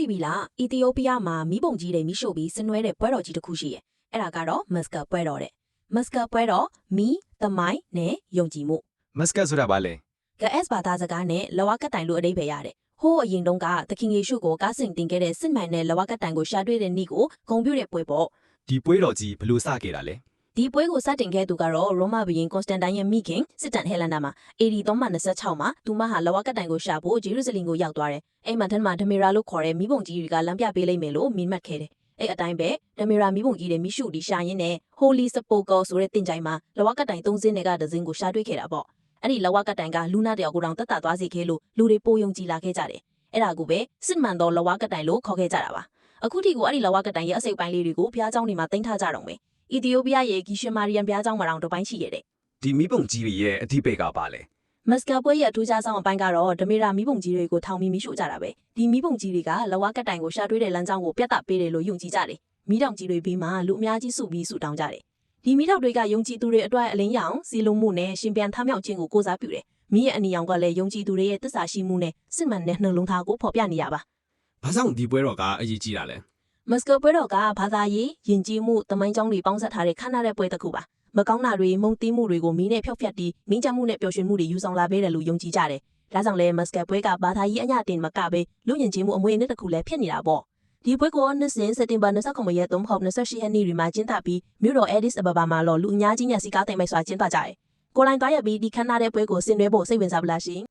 သိပြီလားအီသီယိုးပီးယားမှာမီးပုံကြီးတွေမီးရှို့ပြီးဆင်နွှဲတဲ့ပွဲတော်ကြီးတစ်ခုရှိရဲ့အဲ့ဒါကတော့မတ်စကတ်ပွဲတော်တဲ့မတ်စကတ်ပွဲတော်မီးသမိုင်းနဲ့ယုံကြည်မှုမတ်စကတ်ဆိုတာဘာလဲ GS ဘာသာစကားနဲ့လဝကတိုင်လို့အဓိပ္ပာယ်ရတယ်ဟိုးအရင်တုန်းကသခင်ယေရှုကိုကားစင်တင်ခဲ့တဲ့စစ်မှန်တဲ့လဝကတိုင်ကိုရှာတွေ့တဲ့နေ့ကိုဂုဏ်ပြုတဲ့ပွဲပေါ့ဒီပွဲတော်ကြီးဘယ်လိုစခဲ့တာလဲဒီပွဲကိုစတင်ခဲ့သူကတော့ရောမဘုရင်ကွန်စတန်တိုင်းရဲ့မိခင်စစ်တန်ဟဲလန်နာမှာ AD 326မှာသူမဟာလဝကတိုင်ကိုရှာဖို့ဂျေရုဆလင်ကိုရောက်သွားတယ်။အဲ့မှာထက်မှာဒမေရာလို့ခေါ်တဲ့မိဘုံကြီးတွေကလမ်းပြပေးလိုက်မယ်လို့မြင်မှတ်ခဲ့တယ်။အဲ့အတိုင်းပဲဒမေရာမိဘုံကြီးတွေမိရှုဒီရှာရင်းနဲ့ Holy Sepulchre ဆိုတဲ့တင်ကြိုင်မှာလဝကတိုင်3စင်းတွေကဒဇင်းကိုရှာတွေ့ခဲ့တာပေါ့။အဲ့ဒီလဝကတိုင်ကလူနာတယောက်ကိုတောင်တက်တာသွားစေခဲ့လို့လူတွေပိုယုံကြည်လာခဲ့ကြတယ်။အဲ့ဒါကိုပဲစစ်မှန်သောလဝကတိုင်လို့ခေါ်ခဲ့ကြတာပါ။အခုထိကိုအဲ့ဒီလဝကတိုင်ရဲ့အစိပ်ပိုင်းလေးတွေကိုဖျားเจ้าတွေမှာတင်ထားကြတော့မယ်။အီသီယိုးပီးယားရဲ့ဂီရှင်မာရီယန်ဘုရားကျောင်းမှာတော့တပိုင်းရှိရတဲ့ဒီမိဘုံကြီးရဲ့အဓိပ္ပာယ်ကပါလဲမတ်စကတ်ပွဲရဲ့အထူးခြားဆောင်အပိုင်းကတော့ဒမေရာမိဘုံကြီးတွေကိုထောင်ပြီးမိရှို့ကြတာပဲဒီမိဘုံကြီးတွေကလဝကတိုင်ကိုရှာတွေ့တဲ့လမ်းကြောင်းကိုပြတ်တာပေးတယ်လို့ယုံကြည်ကြတယ်မိတောင်ကြီးတွေဘေးမှာလူအများကြီးစုပြီးစုတောင်းကြတယ်ဒီမိတောင်တွေကယုံကြည်သူတွေအတွက်အလင်းရောင်စီလုံးမှုနဲ့ရှင်ပြန်ထမြောက်ခြင်းကိုကိုးစားပြုတယ်မိရဲ့အနီရောင်ကလည်းယုံကြည်သူတွေရဲ့သစ္စာရှိမှုနဲ့စစ်မှန်တဲ့နှလုံးသားကိုဖော်ပြနေရပါဘာကြောင့်ဒီပွဲတော်ကအရေးကြီးတာလဲမတ်စကတ်ပွဲတော်ကဘာသာရေးယဉ်ကျေးမှုတမိုင်းကြောင်းတွေပေါင်းစပ်ထားတဲ့ခမ်းနားတဲ့ပွဲတစ်ခုပါမကောင်းတာတွေမုံတီးမှုတွေကိုမီးနဲ့ဖျောက်ဖျက်ပြီးမင်းကြမှုနဲ့ပျော်ရွှင်မှုတွေယူဆောင်လာပေးတယ်လို့ယုံကြည်ကြတယ်။ဒါကြောင့်လဲမတ်စကတ်ပွဲကဘာသာရေးအညတင်မကပဲလူယဉ်ကျေးမှုအမွေအနှစ်တစ်ခုလည်းဖြစ်နေတာပေါ့။ဒီပွဲကိုနှစ်စဉ်စက်တင်ဘာ29ရက်28ရက်နေ့တွေမှာကျင်းပပြီးမြို့တော် Addis Ababa မှာလူအများကြီးညစီကားသိမ်းမဲ့စွာကျင်းပကြတယ်။ကိုယ်တိုင်သွားရပြီးဒီခမ်းနားတဲ့ပွဲကိုဆင်နွှဲဖို့စိတ်ဝင်စားပလားရှင်။